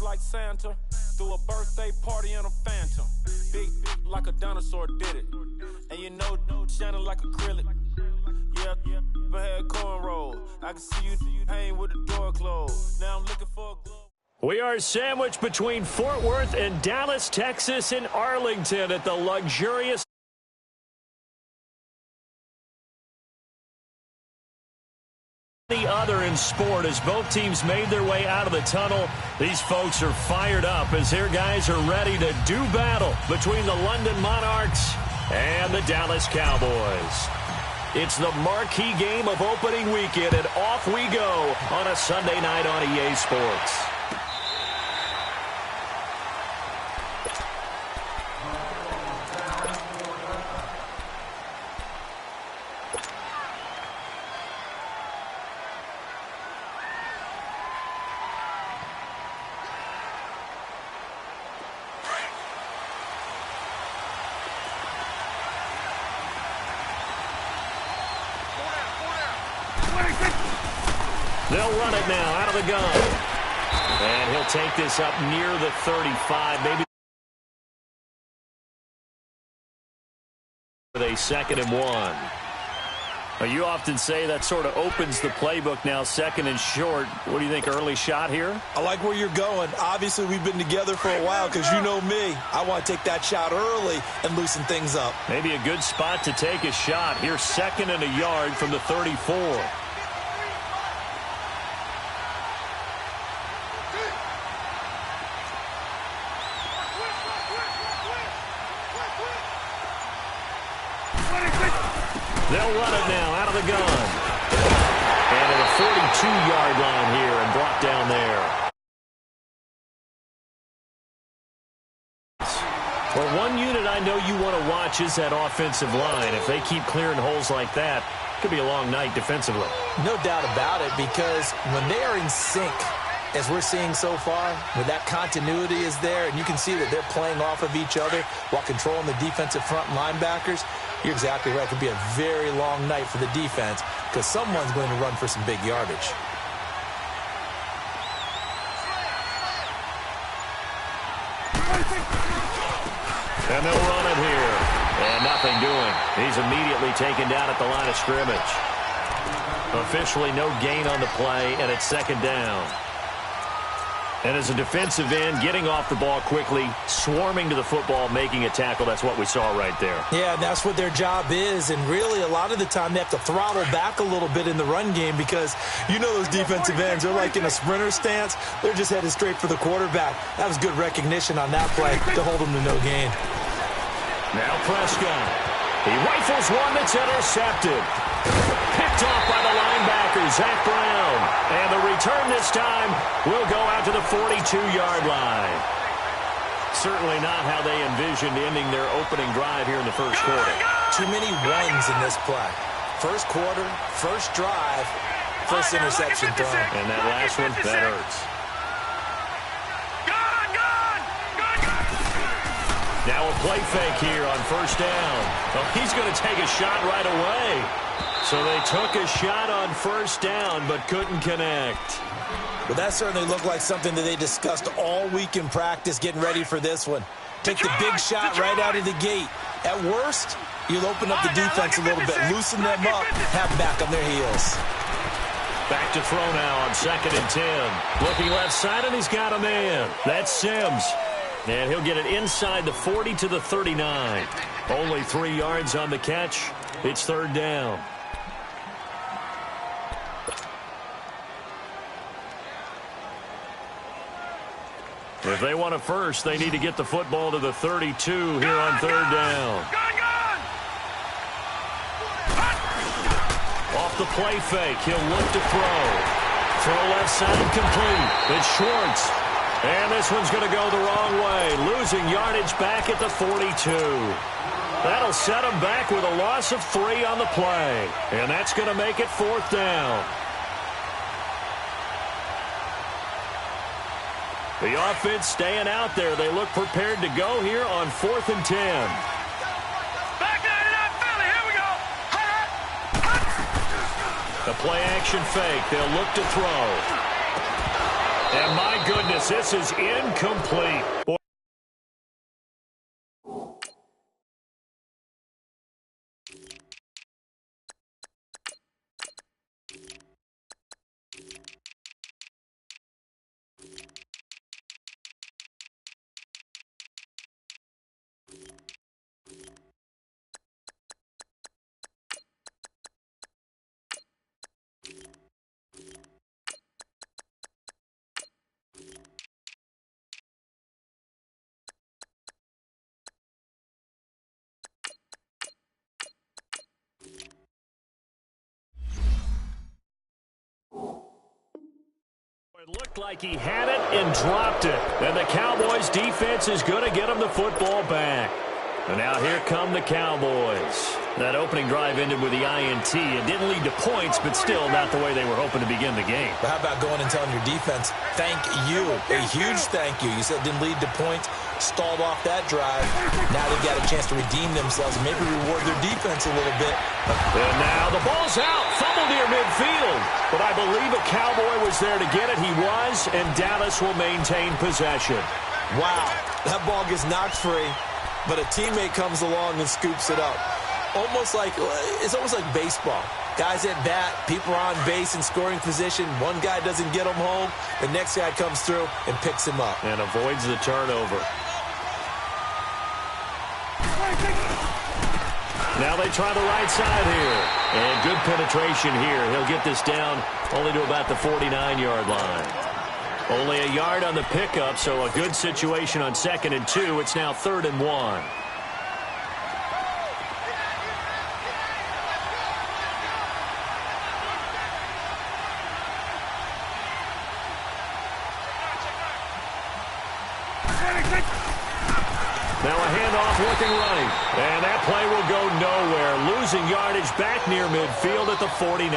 like Santa. Threw a birthday party in a phantom. Big like a dinosaur did it. And you know, shining like acrylic. Yeah, but had cornrow. I can see you hang with the door closed. Now I'm looking for a glove. We are sandwiched between Fort Worth and Dallas, Texas, and Arlington at the luxurious the other in sport as both teams made their way out of the tunnel. These folks are fired up as their guys are ready to do battle between the London Monarchs and the Dallas Cowboys. It's the marquee game of opening weekend, and off we go on a Sunday night on EA Sports. They'll run it now out of the gun. And he'll take this up near the 35, maybe with a 2nd and 1. Now, you often say that sort of opens the playbook now, 2nd and short. What do you think, early shot here? I like where you're going. Obviously, we've been together for a while because you know me. I want to take that shot early and loosen things up. Maybe a good spot to take a shot. Here's 2nd and a yard from the 34. They'll run it now out of the gun. And at a 42-yard line here and brought down there. Well, one unit I know you want to watch is that offensive line. If they keep clearing holes like that, it could be a long night defensively. No doubt about it, because when they are in sync, as we're seeing so far, when that continuity is there, and you can see that they're playing off of each other while controlling the defensive front linebackers, you're exactly right. It could be a very long night for the defense because someone's going to run for some big yardage. And they'll run it here. And nothing doing. He's immediately taken down at the line of scrimmage. Officially no gain on the play, and it's 2nd down. And as a defensive end, getting off the ball quickly, swarming to the football, making a tackle, that's what we saw right there. Yeah, that's what their job is, and really a lot of the time they have to throttle back a little bit in the run game because you know those defensive ends, they're like in a sprinter stance. They're just headed straight for the quarterback. That was good recognition on that play to hold them to no gain. Now Prescott. He rifles one that's intercepted. Picked off by the linebacker, Zach Brown. And the return this time will go out to the 42-yard line. Certainly not how they envisioned ending their opening drive here in the first quarter. Too many ones in this play. First quarter, first drive, first interception thrown. And that last one, that hurts. Now a play fake here on first down. Well, he's going to take a shot right away. So they took a shot on first down but couldn't connect. Well, that certainly looked like something that they discussed all week in practice getting ready for this one. Take the big shot right out of the gate. At worst, you'll open up the defense a little bit, loosen them up, have them back on their heels. Back to throw now on 2nd and 10. Looking left side, and he's got a man. That's Sims. And he'll get it inside the 40 to the 39. Only 3 yards on the catch. It's 3rd down. If they want a first, they need to get the football to the 32 here on 3rd down. Off the play fake, he'll look to throw. Throw left side complete. It's Schwartz. And this one's going to go the wrong way. Losing yardage back at the 42. That'll set him back with a loss of 3 on the play. And that's going to make it 4th down. The offense staying out there. They look prepared to go here on 4th and 10. Here we go. The play action fake. They'll look to throw. And my goodness, this is incomplete. Boy. It looked like he had it and dropped it. And the Cowboys defense is going to get him the football back. And now here come the Cowboys. That opening drive ended with the INT. It didn't lead to points, but still not the way they were hoping to begin the game. But how about going and telling your defense, thank you, a huge thank you. You said it didn't lead to points, stalled off that drive. Now they've got a chance to redeem themselves and maybe reward their defense a little bit. And now the ball's out, fumbled near midfield. But I believe a Cowboy was there to get it. He was, and Dallas will maintain possession. Wow, that ball gets knocked free, but a teammate comes along and scoops it up. It's almost like baseball. Guys at bat, people are on base in scoring position. One guy doesn't get him home. The next guy comes through and picks him up. And avoids the turnover. Now they try the right side here. And good penetration here. He'll get this down only to about the 49-yard line. Only a yard on the pickup, so a good situation on 2nd and 2. It's now 3rd and 1. Now a handoff looking right. And that play will go nowhere. Losing yardage back near midfield at the 49.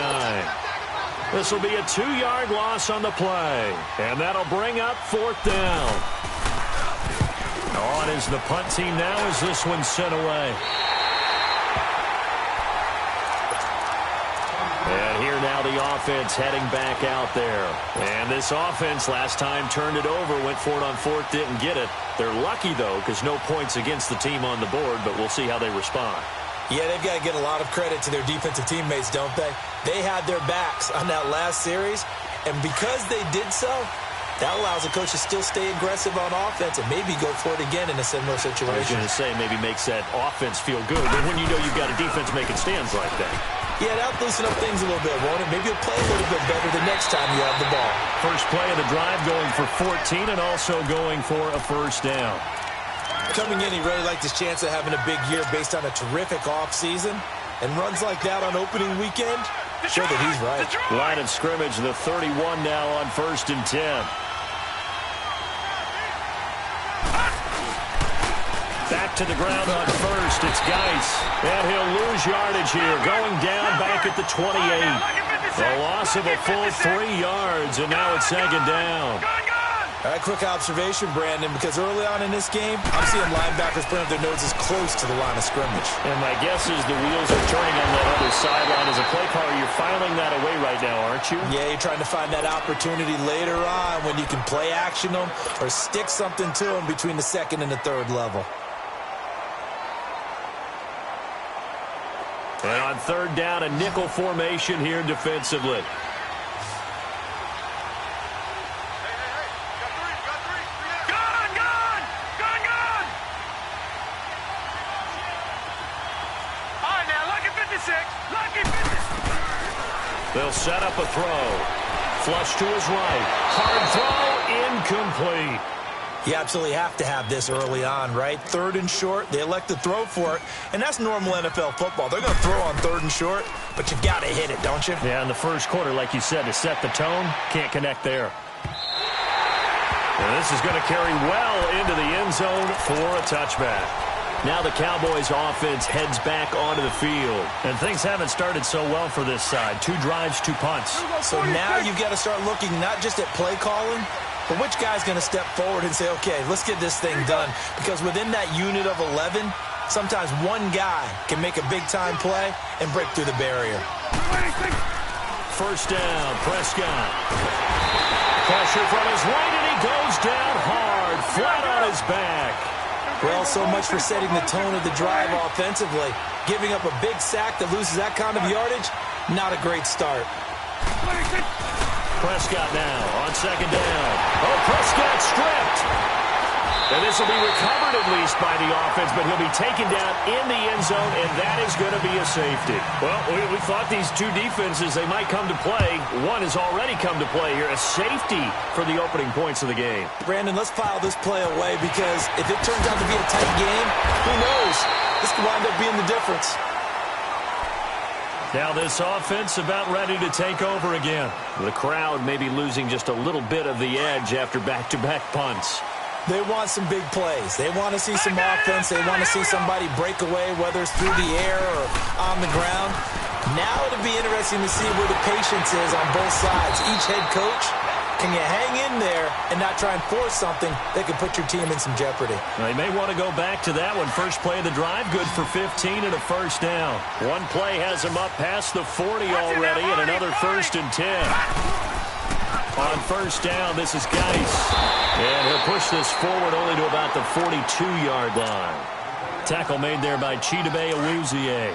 This will be a 2-yard loss on the play. And that'll bring up 4th down. On is the punt team now as this one's sent away. And here now the offense heading back out there. And this offense last time turned it over, went for it on 4th, didn't get it. They're lucky, though, because no points against the team on the board, but we'll see how they respond. Yeah, they've got to get a lot of credit to their defensive teammates, don't they? They had their backs on that last series, and because they did so, that allows the coach to still stay aggressive on offense and maybe go for it again in a similar situation. I was going to say maybe makes that offense feel good, but when you know you've got a defense making stands like that. Yeah, that'll loosen up things a little bit, won't it? Maybe you'll play a little bit better the next time you have the ball. First play of the drive going for 14 and also going for a 1st down. Coming in, he really liked his chance of having a big year based on a terrific offseason. And runs like that on opening weekend, show that he's right. Line of scrimmage, the 31 now on 1st and 10. Back to the ground on 1st. It's Geis. And he'll lose yardage here. Going down back at the 28. A loss of a full 3 yards, and now it's 2nd down. All right, quick observation, Brandon, because early on in this game, I'm seeing linebackers putting up their noses close to the line of scrimmage. And my guess is the wheels are turning on that other sideline. As a play caller, you're filing that away right now, aren't you? Yeah, you're trying to find that opportunity later on when you can play action them or stick something to them between the 2nd and the 3rd level. And on 3rd down, a nickel formation here defensively. They'll set up a throw. Flush to his right. Hard throw, incomplete. You absolutely have to have this early on, right? 3rd and short, they elect to throw for it, and that's normal NFL football. They're going to throw on 3rd and short, but you got to hit it, don't you? Yeah, in the first quarter, like you said, to set the tone, can't connect there. And this is going to carry well into the end zone for a touchback. Now the Cowboys offense heads back onto the field. And things haven't started so well for this side. 2 drives, 2 punts. So now you've got to start looking not just at play calling, but which guy's going to step forward and say, okay, let's get this thing done. Because within that unit of 11, sometimes one guy can make a big-time play and break through the barrier. 1st down, Prescott. Pressure from his right, and he goes down hard, flat on his back. Well, so much for setting the tone of the drive offensively. Giving up a big sack that loses that kind of yardage, not a great start. Prescott now on second down. Oh, Prescott stripped. And this will be recovered at least by the offense, but he'll be taken down in the end zone, and that is going to be a safety. Well, we thought these two defenses, they might come to play. One has already come to play here, a safety for the opening points of the game. Brandon, let's file this play away because if it turns out to be a tight game, who knows? This could wind up being the difference. Now this offense about ready to take over again. The crowd may be losing just a little bit of the edge after back-to-back punts. They want some big plays. They want to see some offense. They want to see somebody break away, whether it's through the air or on the ground. Now it'll be interesting to see where the patience is on both sides. Each head coach, can you hang in there and not try and force something that could put your team in some jeopardy? They may want to go back to that one. First play of the drive, good for 15 and a first down. One play has him up past the 40 already, and another 1st and 10. On first down, this is Geis. And he'll push this forward only to about the 42-yard line. Tackle made there by Chidobe Awuzie.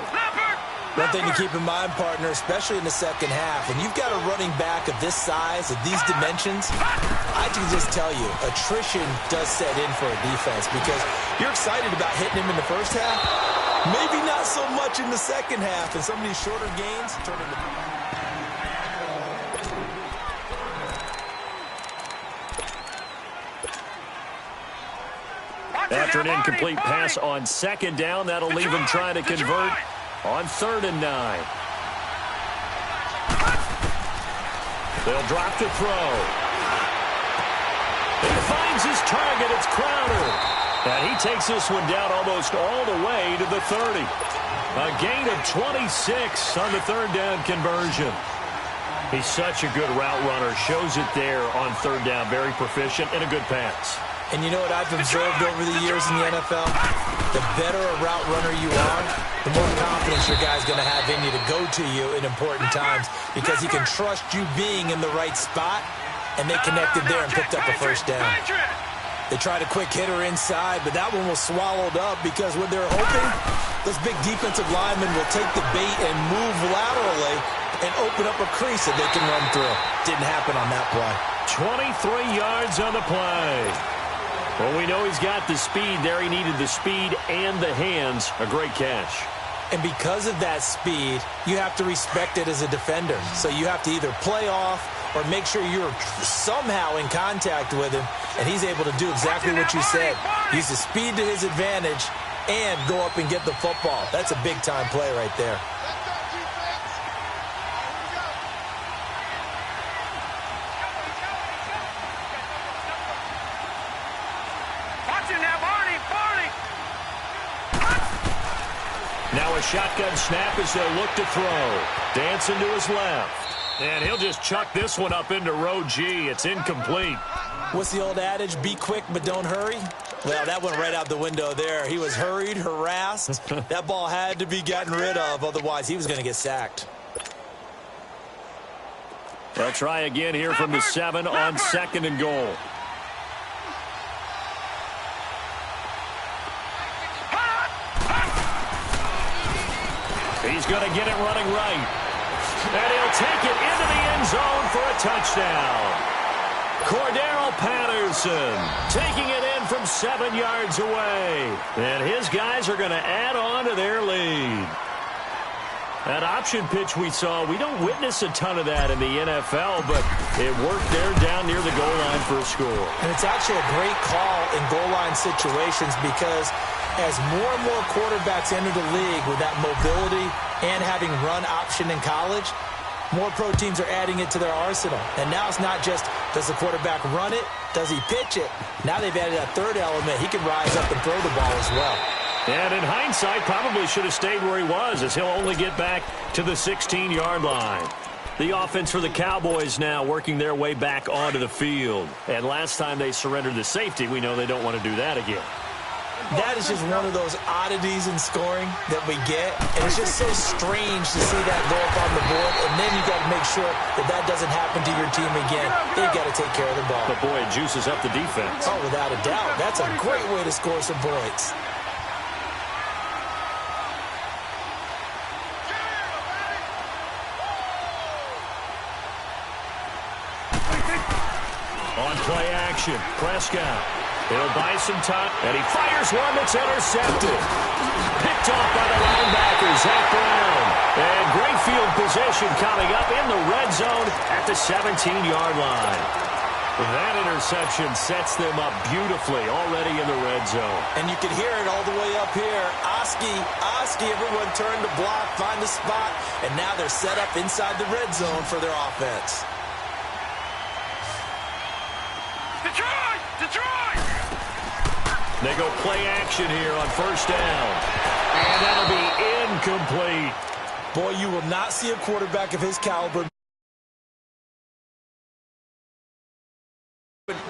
One thing to keep in mind, partner, especially in the second half, when you've got a running back of this size, of these dimensions, I can just tell you, attrition does set in for a defense because you're excited about hitting him in the first half, maybe not so much in the second half, and some of these shorter gains turn into... After an incomplete pass on second down, that'll leave him trying to convert on 3rd and 9. They'll drop to throw. He finds his target. It's Crowder. And he takes this one down almost all the way to the 30. A gain of 26 on the 3rd down conversion. He's such a good route runner. Shows it there on 3rd down. Very proficient and a good pass. And you know what I've observed over the years in the NFL? The better a route runner you are, the more confidence your guy's going to have in you to go to you in important times because he can trust you being in the right spot, and they connected there and picked up a first down. They tried a quick hitter inside, but that one was swallowed up because when they're hoping, those big defensive linemen will take the bait and move laterally and open up a crease that they can run through. Didn't happen on that play. 23 yards on the play. Well, we know he's got the speed there. He needed the speed and the hands. A great catch. And because of that speed, you have to respect it as a defender. So you have to either play off or make sure you're somehow in contact with him, and he's able to do exactly what you said. Use the speed to his advantage and go up and get the football. That's a big-time play right there. Now a shotgun snap as they'll look to throw. Dancing to his left. And he'll just chuck this one up into row G. It's incomplete. What's the old adage? Be quick, but don't hurry. Well, that went right out the window there. He was hurried, harassed. That ball had to be gotten rid of. Otherwise, he was going to get sacked. They'll try again here from the 7 on 2nd and goal. He's going to get it running right. And he'll take it into the end zone for a touchdown. Cordero Patterson taking it in from 7 yards away. And his guys are going to add on to their lead. That option pitch we saw, we don't witness a ton of that in the NFL, but it worked there down near the goal line for a score. And it's actually a great call in goal line situations because as more and more quarterbacks enter the league with that mobility and having run option in college, more pro teams are adding it to their arsenal. And now it's not just, does the quarterback run it? Does he pitch it? Now they've added that third element. He can rise up and throw the ball as well. And in hindsight, probably should have stayed where he was, as he'll only get back to the 16-yard line. The offense for the Cowboys now working their way back onto the field. And last time they surrendered the safety, we know they don't want to do that again. That is just one of those oddities in scoring that we get. And it's just so strange to see that go up on the board. And then you got to make sure that that doesn't happen to your team again. They've got to take care of the ball. But, boy, it juices up the defense. Oh, without a doubt. That's a great way to score some points. On play action, Prescott. He'll buy some time, and he fires one that's intercepted. Picked off by the linebacker, Zach Brown. And great field position coming up in the red zone at the 17-yard line. That interception sets them up beautifully already in the red zone. And you can hear it all the way up here. Oski, everyone turned to block, find a spot, and now they're set up inside the red zone for their offense. Detroit! They go play action here on first down. And that'll be incomplete. Boy, you will not see a quarterback of his caliber.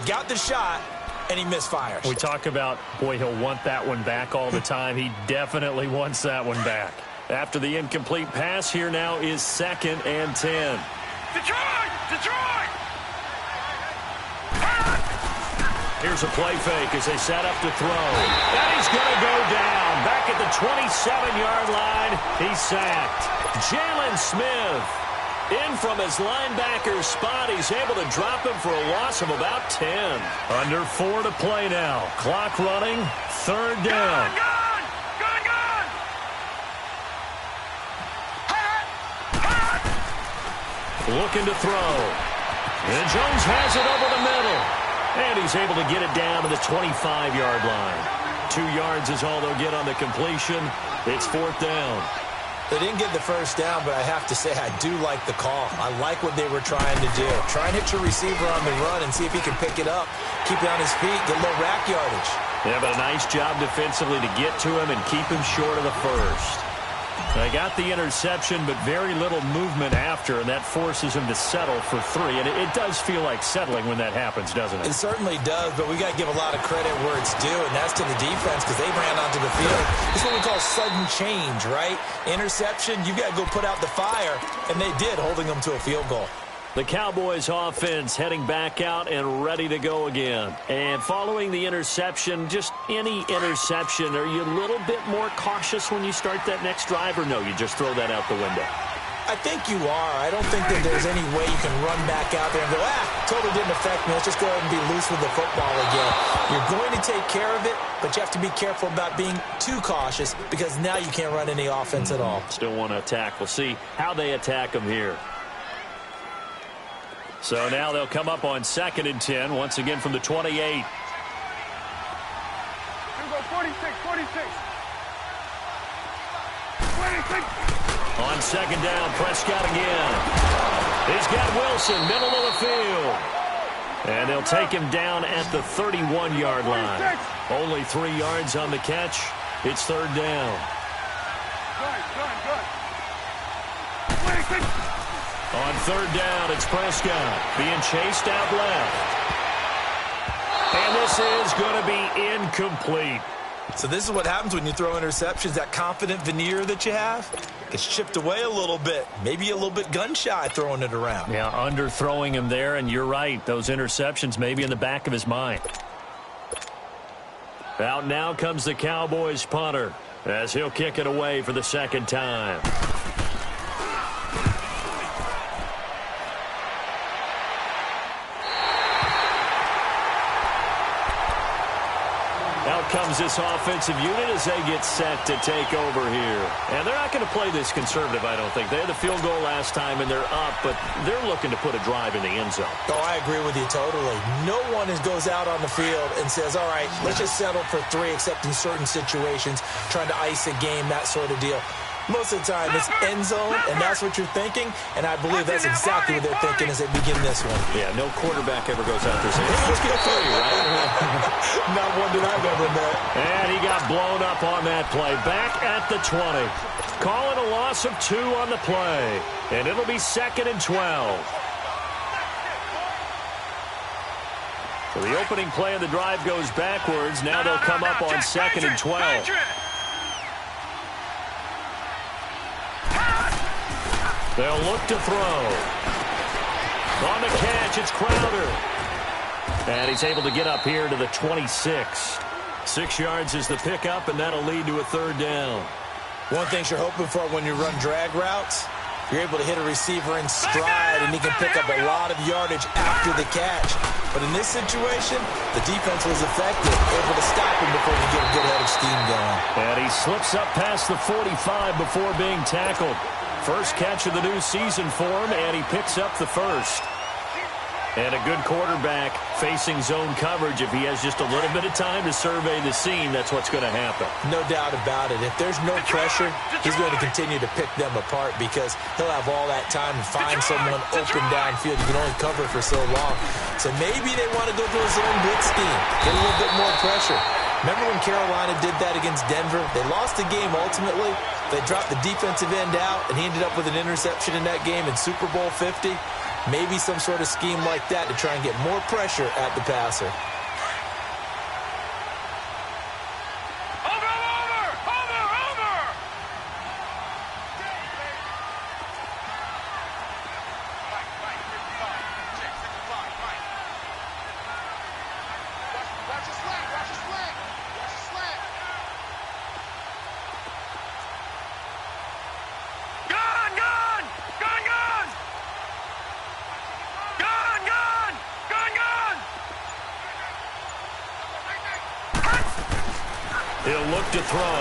Got the shot, and he misfires. We talk about, boy, he'll want that one back all the time. He definitely wants that one back. After the incomplete pass, here now is 2nd and 10. Detroit! Here's a play fake as they set up to throw. And he's going to go down. Back at the 27-yard line, he's sacked. Jalen Smith in from his linebacker spot. He's able to drop him for a loss of about 10. Under 4 to play now. Clock running, 3rd down. Gun! Looking to throw. And Jones has it over the middle. And he's able to get it down to the 25-yard line. 2 yards is all they'll get on the completion. It's 4th down. They didn't get the first down, but I have to say I do like the call. I like what they were trying to do. Try and hit your receiver on the run and see if he can pick it up. Keep it on his feet, get a little rack yardage. Yeah, but a nice job defensively to get to him and keep him short of the first. They got the interception, but very little movement after, and that forces him to settle for 3. And it does feel like settling when that happens, doesn't it? It certainly does, but we got to give a lot of credit where it's due, and that's to the defense because they ran onto the field. It's what we call sudden change, right? Interception, you got to go put out the fire, and they did, holding them to a field goal. The Cowboys offense heading back out and ready to go again. And following the interception, just any interception, are you a little bit more cautious when you start that next drive, or no, you just throw that out the window? I think you are. I don't think that there's any way you can run back out there and go, totally didn't affect me. Let's just go ahead and be loose with the football again. You're going to take care of it, but you have to be careful about being too cautious because now you can't run any offense at all. Still want to attack. We'll see how they attack them here. So now they'll come up on 2nd and 10, once again from the 28. Here we go, 46. 26. On 2nd down, Prescott again. He's got Wilson, middle of the field. And they'll take him down at the 31-yard line. Only 3 yards on the catch. It's 3rd down. Good. 26. On 3rd down, it's Prescott being chased out left. And this is going to be incomplete. So this is what happens when you throw interceptions. That confident veneer that you have gets chipped away a little bit. Maybe a little bit gun-shy throwing it around. Yeah, underthrowing him there, and you're right. Those interceptions may be in the back of his mind. Out now comes the Cowboys punter as he'll kick it away for the 2nd time. Out comes this offensive unit as they get set to take over here. And they're not going to play this conservative, I don't think. They had the field goal last time, and they're up, but they're looking to put a drive in the end zone. Oh, I agree with you totally. No one goes out on the field and says, all right, let's just settle for 3, except in certain situations, trying to ice a game, that sort of deal. Most of the time, it's end zone, and that's what you're thinking, and I believe that's exactly what they're thinking as they begin this one. Yeah, no quarterback ever goes out there saying, let's get 3, right? Not one that I've ever met. And he got blown up on that play. Back at the 20. Calling a loss of 2 on the play. And it'll be 2nd and 12. So the opening play of the drive goes backwards. Now they'll come up on 2nd and 12. They'll look to throw. On the catch, it's Crowder. And he's able to get up here to the 26. 6 yards is the pickup, and that'll lead to a 3rd down. One thing you're hoping for when you run drag routes, you're able to hit a receiver in stride, and he can pick up a lot of yardage after the catch. But in this situation, the defense was effective, able to stop him before he get a good head of steam going. And he slips up past the 45 before being tackled. First catch of the new season for him, and he picks up the first. And a good quarterback facing zone coverage. If he has just a little bit of time to survey the scene, that's what's going to happen. No doubt about it. If there's no pressure, he's going to continue to pick them apart because he'll have all that time to find someone open downfield. You can only cover for so long. So maybe they want to go to a zone blitz scheme, get a little bit more pressure. Remember when Carolina did that against Denver? They lost the game ultimately. They dropped the defensive end out, and he ended up with an interception in that game in Super Bowl 50. Maybe some sort of scheme like that to try and get more pressure at the passer. He'll look to throw.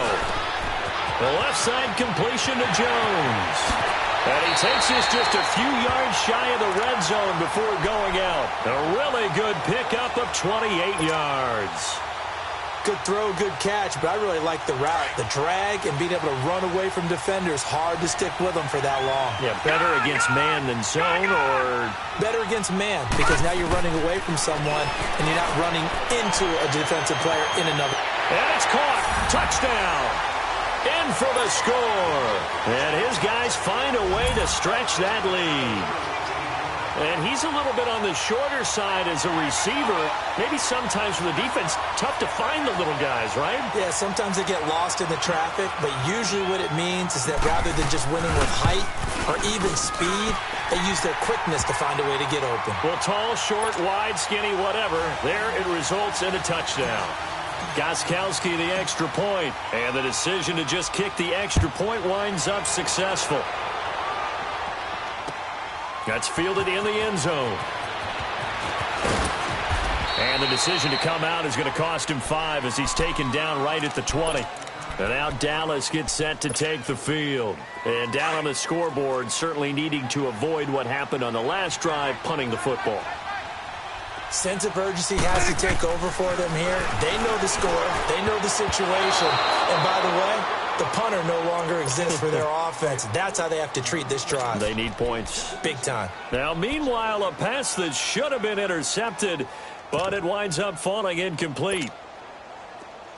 The left side completion to Jones. And he takes this just a few yards shy of the red zone before going out. A really good pickup of 28 yards. Good throw, good catch, but I really like the route. The drag and being able to run away from defenders, hard to stick with them for that long. Yeah, better against man than zone, or? Better against man, because now you're running away from someone and you're not running into a defensive player in another. And it's caught. Touchdown. In for the score. And his guys find a way to stretch that lead. And he's a little bit on the shorter side as a receiver. Maybe sometimes for the defense, tough to find the little guys, right? Yeah, sometimes they get lost in the traffic, but usually what it means is that rather than just winning with height or even speed, they use their quickness to find a way to get open. Well, tall, short, wide, skinny, whatever, there it results in a touchdown. Gostkowski the extra point, and the decision to just kick the extra point winds up successful. That's fielded in the end zone. And the decision to come out is going to cost him 5 as he's taken down right at the 20. And now Dallas gets set to take the field. And down on the scoreboard, certainly needing to avoid what happened on the last drive, punting the football. Sense of urgency has to take over for them here. They know the score. They know the situation. And by the way, the punter no longer exists for their offense. That's how they have to treat this drive. They need points. Big time. Now, meanwhile, a pass that should have been intercepted, but it winds up falling incomplete.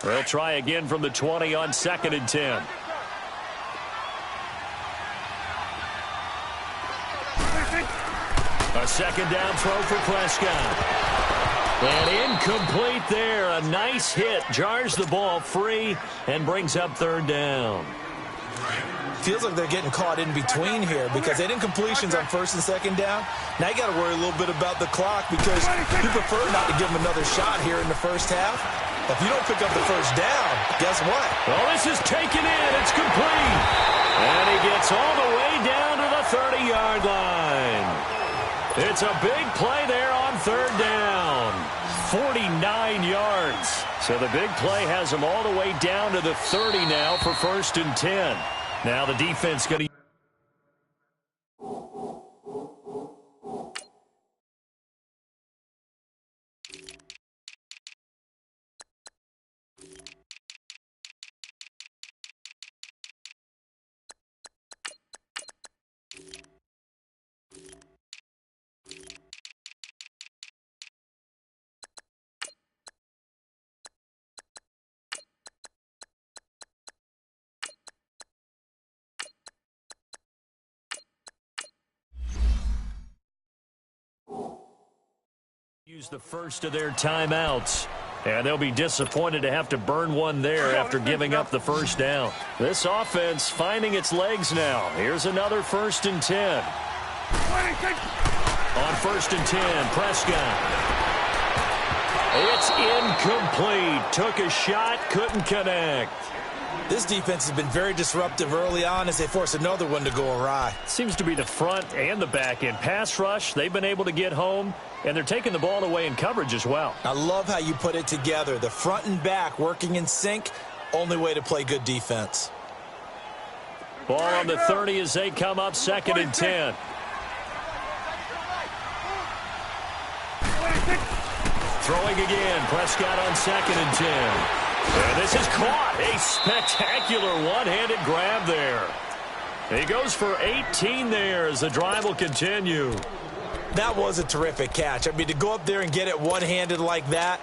They'll try again from the 20 on 2nd and 10. A second down throw for Prescott. And incomplete there. A nice hit. Jars the ball free and brings up 3rd down. Feels like they're getting caught in between here because they didn't completions on 1st and 2nd down. Now you got to worry a little bit about the clock because you prefer not to give them another shot here in the first half. If you don't pick up the first down, guess what? Well, this is taken in. It's complete. And he gets all the way down to the 30-yard line. It's a big play there on 3rd down. 49 yards. So the big play has him all the way down to the 30 now for 1st and 10. Now the defense going to Use the first of their timeouts. And they'll be disappointed to have to burn one there after giving up the first down. This offense finding its legs now. Here's another 1st and 10. On 1st and 10, Prescott. It's incomplete. Took a shot, couldn't connect. This defense has been very disruptive early on as they force another one to go awry. Seems to be the front and the back end. Pass rush, they've been able to get home, and they're taking the ball away in coverage as well. I love how you put it together. The front and back working in sync, only way to play good defense. Ball on the 30 as they come up 2nd and 10. Throwing again, Prescott on 2nd and 10. And this is caught. A spectacular one-handed grab there. He goes for 18 there as the drive will continue. That was a terrific catch. I mean, to go up there and get it one-handed like that,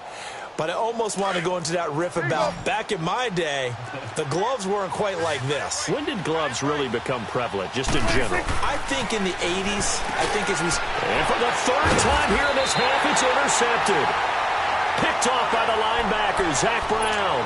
but I almost want to go into that riff about back in my day, the gloves weren't quite like this. When did gloves really become prevalent, just in general? I think in the 80s. I think as we... And for the 3rd time here in this half, it's intercepted. Picked off by the linebacker, Zach Brown.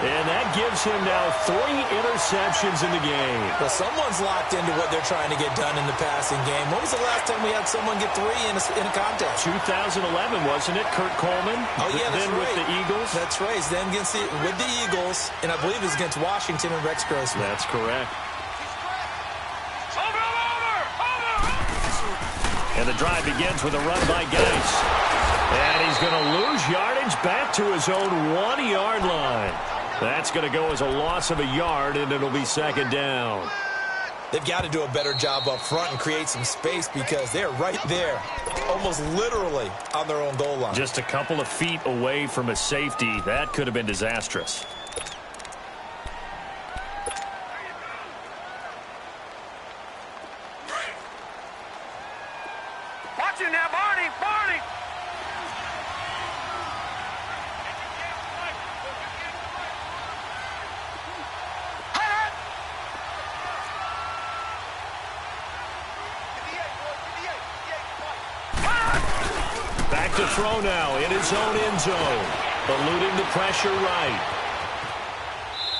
And that gives him now 3 interceptions in the game. Well, someone's locked into what they're trying to get done in the passing game. When was the last time we had someone get 3 in a contest? 2011, wasn't it? Kurt Coleman. Oh, yeah, that's then right. with the Eagles. That's right. Then with the Eagles, and I believe it was against Washington and Rex Grossman. That's correct. And the drive begins with a run by Geis. And he's going to lose yardage back to his own 1-yard line. That's going to go as a loss of a yard, and it'll be 2nd down. They've got to do a better job up front and create some space because they're right there, almost literally on their own goal line. Just a couple of feet away from a safety. That could have been disastrous. Watch it now, Barney! Barney! Back to throw now in his own end zone. Eluding the pressure right.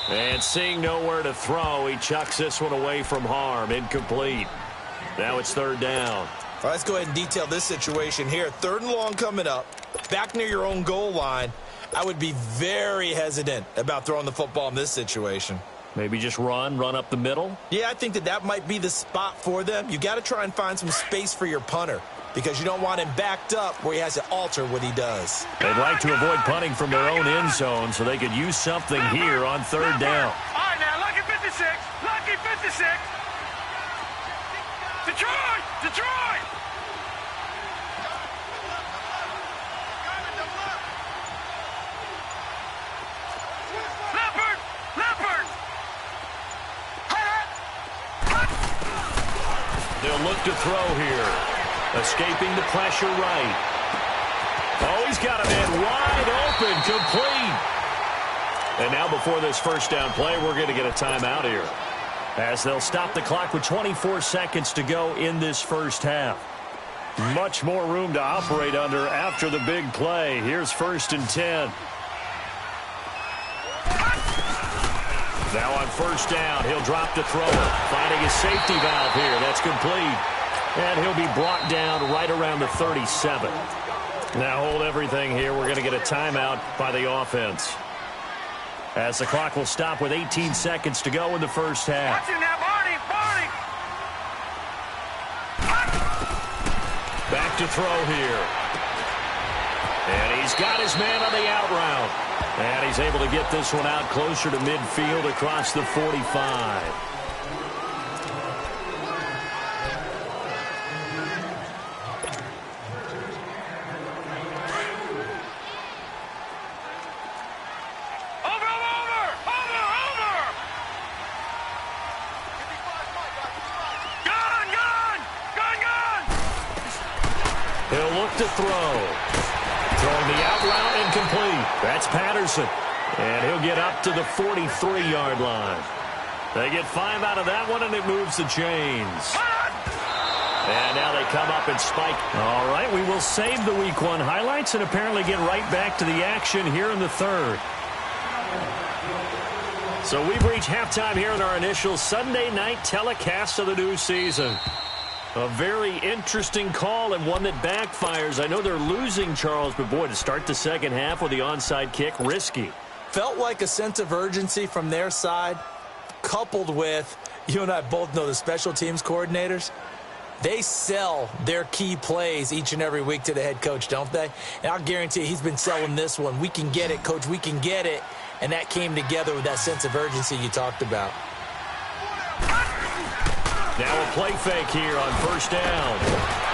And seeing nowhere to throw, he chucks this one away from harm. Incomplete. Now it's 3rd down. All right, let's go ahead and detail this situation here. 3rd and long coming up. Back near your own goal line. I would be very hesitant about throwing the football in this situation. Maybe just run up the middle? Yeah, I think that might be the spot for them. You got to try and find some space for your punter because you don't want him backed up where he has to alter what he does. They'd like to avoid punting from their own end zone so they could use something here on 3rd down. All right, now, lucky 56. Lucky 56. Detroit! Detroit! Leopard! Leopard! They'll look to throw here. Escaping the pressure right. Oh, he's got a man wide open, complete. And now before this 1st down play, we're going to get a timeout here, as they'll stop the clock with 24 seconds to go in this 1st half. Much more room to operate under after the big play. Here's 1st and 10. Now on 1st down, he'll drop to throw it. Finding his safety valve here. That's complete. And he'll be brought down right around the 37. Now hold everything here. We're going to get a timeout by the offense, as the clock will stop with 18 seconds to go in the 1st half. Watch it now, Barney! Barney! Back to throw here. And he's got his man on the out route. And he's able to get this one out closer to midfield across the 45. He'll look to throw. Throwing the out route incomplete. That's Patterson. And he'll get up to the 43-yard line. They get 5 out of that one, and it moves the chains. And now they come up and spike. All right, we will save the Week 1 highlights and apparently get right back to the action here in the third. So we've reached halftime here in our initial Sunday night telecast of the new season. A very interesting call and one that backfires. I know they're losing, Charles, but boy, to start the second half with the onside kick, risky. Felt like a sense of urgency from their side, coupled with, you and I both know the special teams coordinators, they sell their key plays each and every week to the head coach, don't they? And I'll guarantee he's been selling this one. We can get it, coach, we can get it. And that came together with that sense of urgency you talked about. Now a play fake here on first down.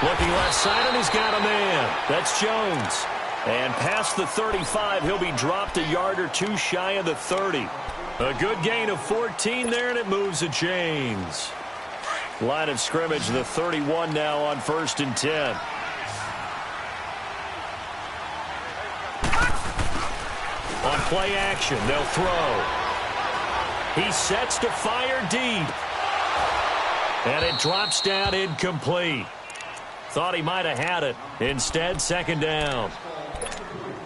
Looking left side, and he's got a man. That's Jones. And past the 35, he'll be dropped a yard or two shy of the 30. A good gain of 14 there, and it moves the chains. Line of scrimmage, the 31 now on 1st and 10. On play action, they'll throw. He sets to fire deep. And it drops down incomplete. Thought he might have had it. Instead, second down.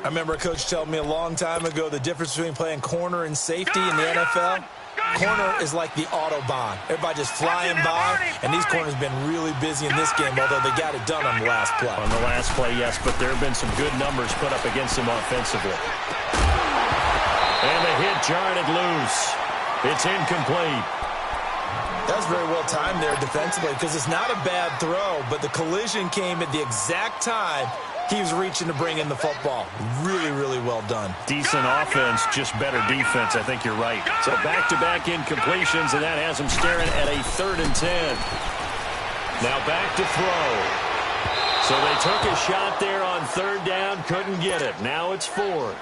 I remember a coach telling me a long time ago the difference between playing corner and safety in the NFL. Corner is like the Autobahn. Everybody just flying by, and these corners have been really busy in this game, although they got it done on the last play. On the last play, yes, but there have been some good numbers put up against him offensively. And the hit jarred it loose. It's incomplete. That was very well timed there defensively because it's not a bad throw, but the collision came at the exact time he was reaching to bring in the football. Really, really well done. Decent offense, just better defense. I think you're right. So back-to-back incompletions, and that has him staring at a 3rd and 10. Now back to throw. So they took a shot there on 3rd down, couldn't get it. Now it's 4th.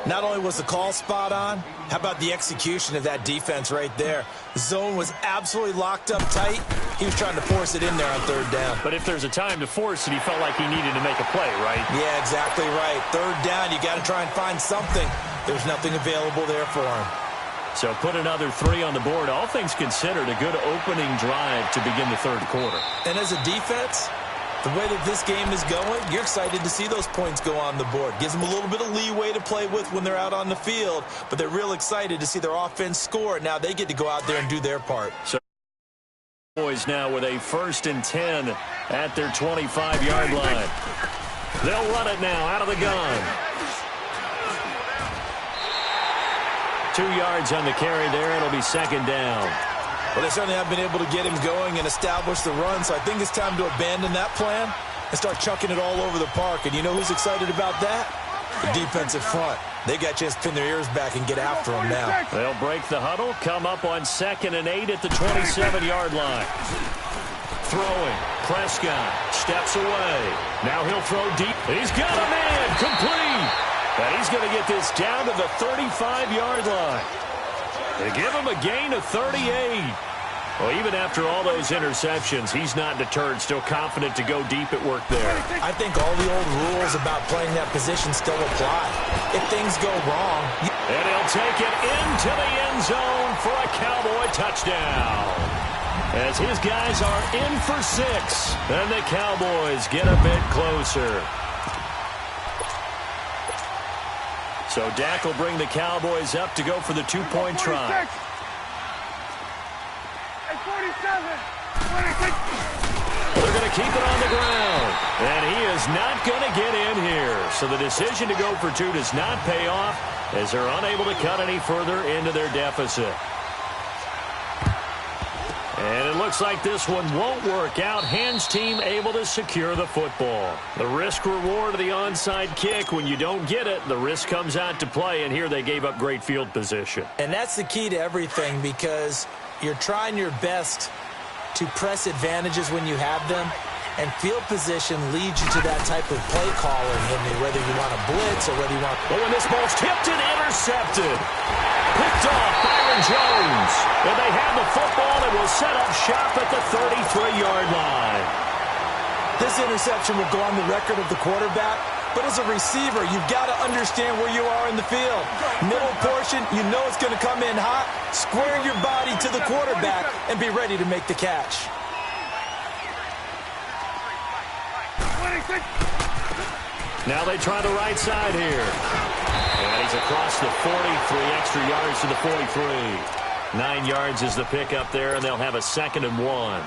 Not only was the call spot on, how about the execution of that defense right there? The zone was absolutely locked up tight. He was trying to force it in there on 3rd down. But if there's a time to force it, he felt like he needed to make a play, right? Yeah, exactly right. 3rd down, you got to try and find something. There's nothing available there for him. So put another 3 on the board. All things considered, a good opening drive to begin the 3rd quarter. And as a defense, the way that this game is going, you're excited to see those points go on the board. Gives them a little bit of leeway to play with when they're out on the field, but they're real excited to see their offense score. Now they get to go out there and do their part. So boys now with a 1st and 10 at their 25-yard line. They'll run it now out of the gun. 2 yards on the carry there. It'll be 2nd down. Well, they certainly have been able to get him going and establish the run, so I think it's time to abandon that plan and start chucking it all over the park. And you know who's excited about that? The defensive front. They got a chance to pin their ears back and get after him now. They'll break the huddle, come up on 2nd and 8 at the 27-yard line. Throwing. Prescott steps away. Now he'll throw deep. He's got a man. Complete. And he's going to get this down to the 35-yard line. They give him a gain of 38. Well, even after all those interceptions, he's not deterred, still confident to go deep at work there. I think all the old rules about playing that position still apply. If things go wrong... And he'll take it into the end zone for a Cowboy touchdown. As his guys are in for 6, and the Cowboys get a bit closer. So Dak will bring the Cowboys up to go for the 2-point try. They're going to keep it on the ground. And he is not going to get in here. So the decision to go for 2 does not pay off as they're unable to cut any further into their deficit. And it looks like this one won't work out. Hands team able to secure the football. The risk reward of the onside kick. When you don't get it, the risk comes out to play. And here they gave up great field position. And that's the key to everything because you're trying your best to press advantages when you have them. And field position leads you to that type of play calling, whether you want to blitz or whether you want... But when this ball's tipped and intercepted. Picked off Byron Jones. And they have the football and will set up shop at the 33-yard line. This interception will go on the record of the quarterback, but as a receiver, you've got to understand where you are in the field. Middle portion, you know it's going to come in hot. Square your body to the quarterback and be ready to make the catch. Now they try the right side here. And he's across the 40, 3 extra yards to the 43. 9 yards is the pickup there, and they'll have a 2nd and 1.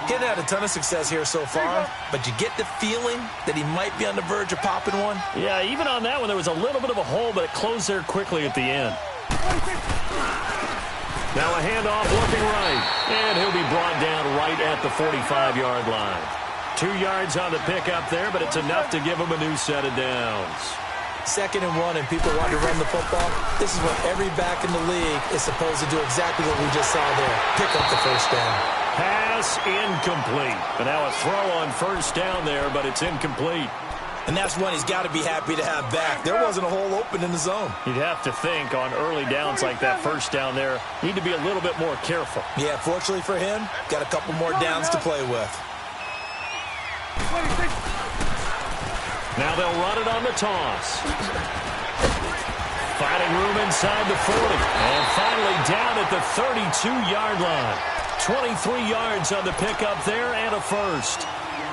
Getting had a ton of success here so far, but you get the feeling that he might be on the verge of popping one. Yeah, even on that one, there was a little bit of a hole, but it closed there quickly at the end. Now a handoff looking right, and he'll be brought down right at the 45-yard line. 2 yards on the pickup there, but it's enough to give him a new set of downs. 2nd and 1, and people want to run the football. This is what every back in the league is supposed to do, exactly what we just saw there. Pick up the first down. Pass incomplete. And now a throw on first down there, but it's incomplete. And that's one he's got to be happy to have back. There wasn't a hole open in the zone. You'd have to think on early downs like that first down there, need to be a little bit more careful. Yeah, fortunately for him, got a couple more downs to play with. Now they'll run it on the toss. Finding room inside the 40. And finally down at the 32-yard line. 23 yards on the pickup there and a first.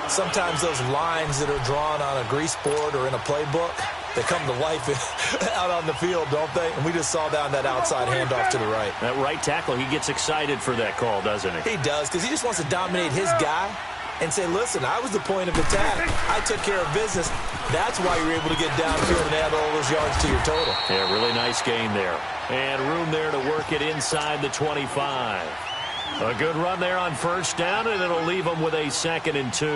Sometimes those lines that are drawn on a grease board or in a playbook, they come to life out on the field, don't they? And we just saw down that outside handoff to the right. That right tackle, he gets excited for that call, doesn't he? He does, because he just wants to dominate his guy and say, listen, I was the point of attack. I took care of business. That's why you're able to get downfield and add all those yards to your total. Yeah, really nice gain there. And room there to work it inside the 25. A good run there on first down, and it'll leave them with a 2nd and 2.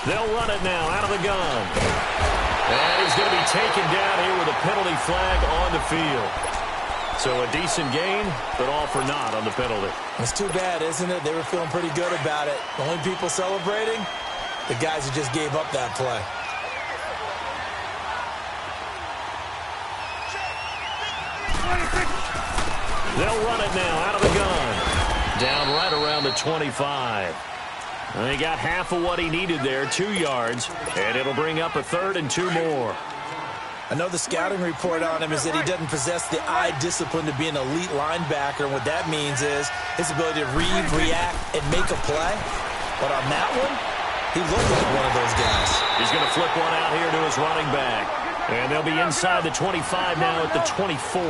They'll run it now out of the gun. And he's going to be taken down here with a penalty flag on the field. So a decent gain, but all for naught on the penalty. It's too bad, isn't it? They were feeling pretty good about it. The only people celebrating, the guys who just gave up that play. They'll run it now out of the gun. Down right around the 25. And he got half of what he needed there, 2 yards, and it'll bring up a 3rd and 2 more. I know the scouting report on him is that he doesn't possess the eye discipline to be an elite linebacker. And what that means is his ability to read, react, and make a play. But on that one, he looked like one of those guys. He's going to flip one out here to his running back. And they'll be inside the 25 now at the 24.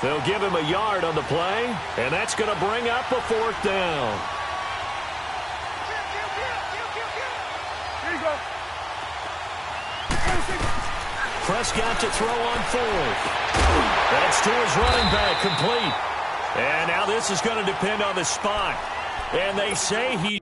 They'll give him a yard on the play, and that's going to bring up a 4th down. Prescott to throw on 4th. That's to his running back, complete. And now this is going to depend on the spot. And they say he...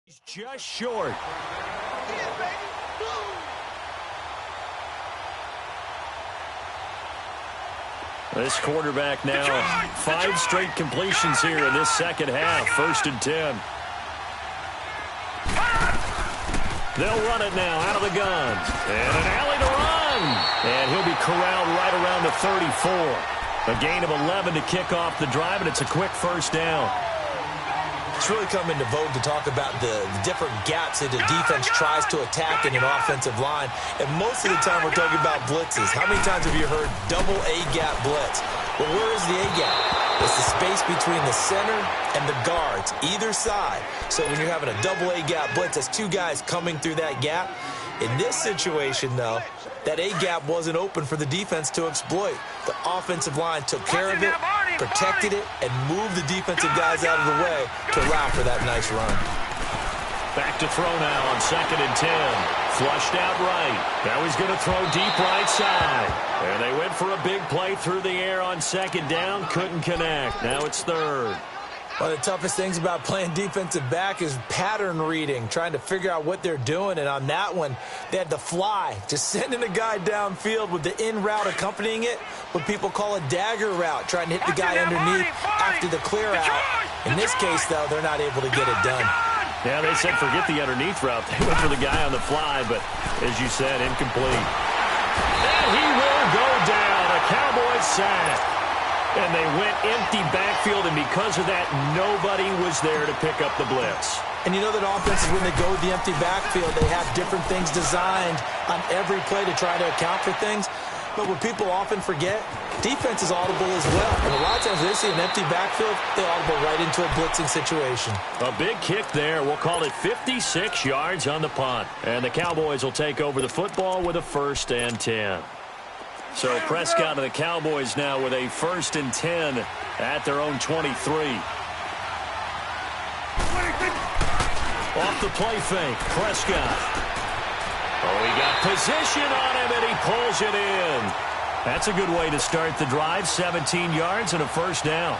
He's just short. This quarterback now, 5 straight completions here in this second half, 1st and 10. They'll run it now out of the gun. And an alley to run. And he'll be corralled right around the 34. A gain of 11 to kick off the drive, and it's a quick 1st down. It's really come into vogue to talk about the different gaps that the defense tries to attack in an offensive line. And most of the time we're talking about blitzes. How many times have you heard double A-gap blitz? Well, where is the A-gap? It's the space between the center and the guards, either side. So when you're having a double A-gap blitz, that's 2 guys coming through that gap. In this situation, though, that A-gap wasn't open for the defense to exploit. The offensive line took care of it, protected it, and moved the defensive guys out of the way to allow for that nice run. Back to throw now on 2nd and 10. Flushed out right. Now he's going to throw deep right side. And they went for a big play through the air on 2nd down. Couldn't connect. Now it's 3rd. One of the toughest things about playing defensive back is pattern reading, trying to figure out what they're doing. And on that one, they had the fly, just sending a guy downfield with the in route accompanying it, what people call a dagger route, trying to hit the guy underneath after the clear out. In this case, though, they're not able to get it done. Yeah, they said forget the underneath route. They went for the guy on the fly, but as you said, incomplete. And he will go down. A Cowboys sack. And they went empty backfield, and because of that, nobody was there to pick up the blitz. And you know that offenses, when they go with the empty backfield, they have different things designed on every play to try to account for things. But what people often forget, defense is audible as well. And a lot of times they see an empty backfield, they audible right into a blitzing situation. A big kick there. We'll call it 56 yards on the punt. And the Cowboys will take over the football with a 1st and 10. So Prescott and the Cowboys now with a 1st and 10 at their own 23. Off the play fake, Prescott. Oh, he got position on him, and he pulls it in. That's a good way to start the drive, 17 yards and a 1st down.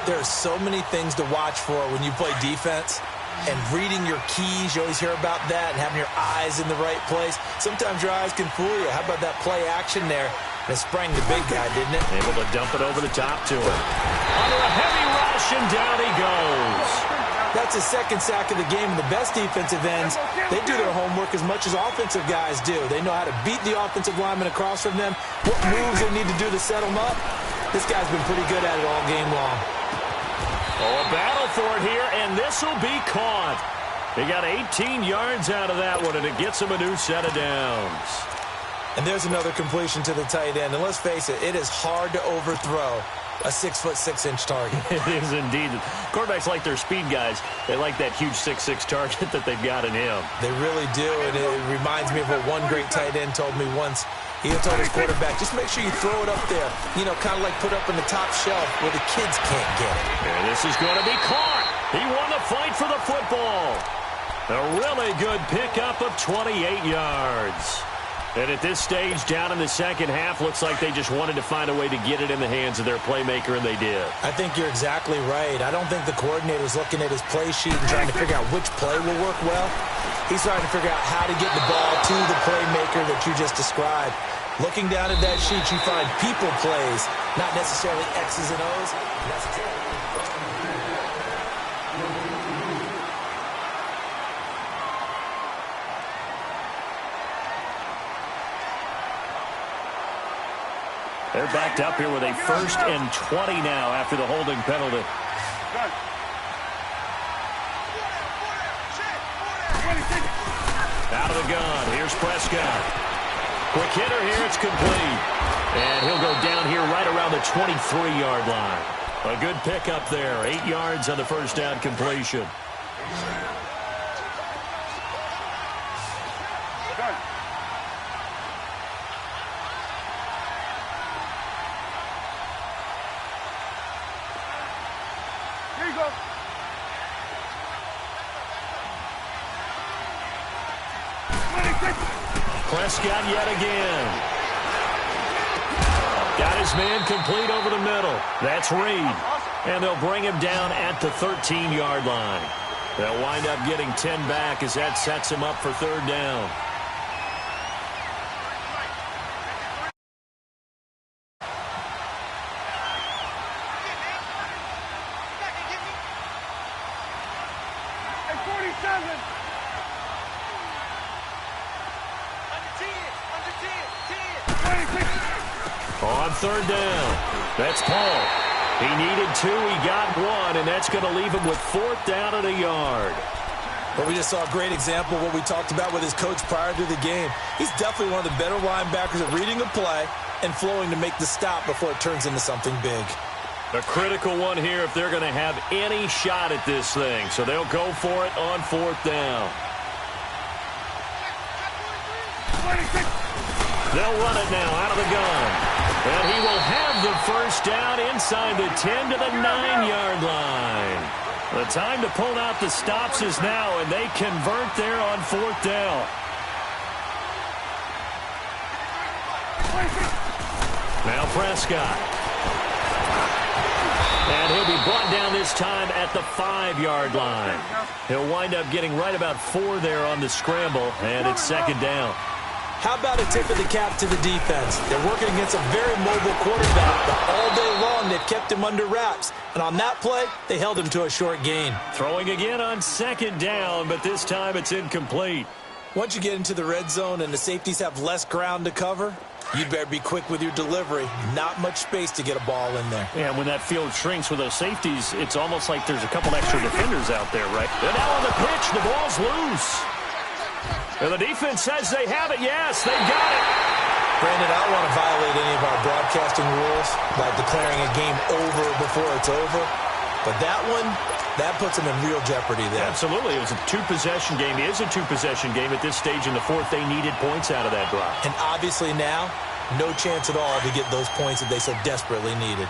There are so many things to watch for when you play defense. And reading your keys, you always hear about that, and having your eyes in the right place. Sometimes your eyes can fool you. How about that play action there? And it sprang the big guy, didn't it? Able to dump it over the top to him. Under a heavy rush, and down he goes. That's his 2nd sack of the game. And the best defensive ends, they do their homework as much as offensive guys do. They know how to beat the offensive lineman across from them, what moves they need to do to set them up. This guy's been pretty good at it all game long. Oh, a battle for it here, and this will be caught. He got 18 yards out of that one, and it gets him a new set of downs. And there's another completion to the tight end. And let's face it, it is hard to overthrow a 6'6" target. It is indeed. Quarterbacks like their speed guys. They like that huge 6'6" target that they've got in him. They really do, and it reminds me of what one great tight end told me once. He told his quarterback, just make sure you throw it up there, you know, kind of like put up on the top shelf where the kids can't get it. And this is going to be caught. He won the fight for the football. A really good pickup of 28 yards. And at this stage, down in the second half, looks like they just wanted to find a way to get it in the hands of their playmaker, and they did. I think you're exactly right. I don't think the coordinator's looking at his play sheet and trying to figure out which play will work well. He's trying to figure out how to get the ball to the playmaker that you just described. Looking down at that sheet, you find people plays, not necessarily X's and O's. They're backed up here with a 1st and 20 now after the holding penalty. Out of the gun. Here's Prescott. Quick hitter here. It's complete. And he'll go down here right around the 23-yard line. A good pickup there. 8 yards on the 1st down completion. Prescott yet again. Got his man complete over the middle. That's Reed. And they'll bring him down at the 13-yard line. They'll wind up getting 10 back as that sets him up for 3rd down. On 3rd down, that's Paul. He needed 2, he got 1, and that's going to leave him with 4th down and a yard. Well, we just saw a great example of what we talked about with his coach prior to the game. He's definitely one of the better linebackers at reading a play and flowing to make the stop before it turns into something big. A critical one here if they're going to have any shot at this thing. So they'll go for it on 4th down. They'll run it now out of the gun. And he will have the 1st down inside the 10 to the 9-yard line. The time to pull out the stops is now, and they convert there on 4th down. Now Prescott. And he'll be brought down this time at the 5-yard line. He'll wind up getting right about 4 there on the scramble, and it's second down. How about a tip of the cap to the defense? They're working against a very mobile quarterback, but all day long they've kept him under wraps. And on that play, they held him to a short gain. Throwing again on second down, but this time it's incomplete. Once you get into the red zone and the safeties have less ground to cover, you'd better be quick with your delivery. Not much space to get a ball in there. Yeah, when that field shrinks with those safeties, it's almost like there's a couple extra defenders out there, right? And now on the pitch, the ball's loose. And the defense says they have it. Yes, they got it. Brandon, I don't want to violate any of our broadcasting rules by declaring a game over before it's over. But that one, that puts them in real jeopardy there. Absolutely. It was a two-possession game. It is a two-possession game at this stage in the fourth. They needed points out of that drive. And obviously now, no chance at all to get those points that they so desperately needed.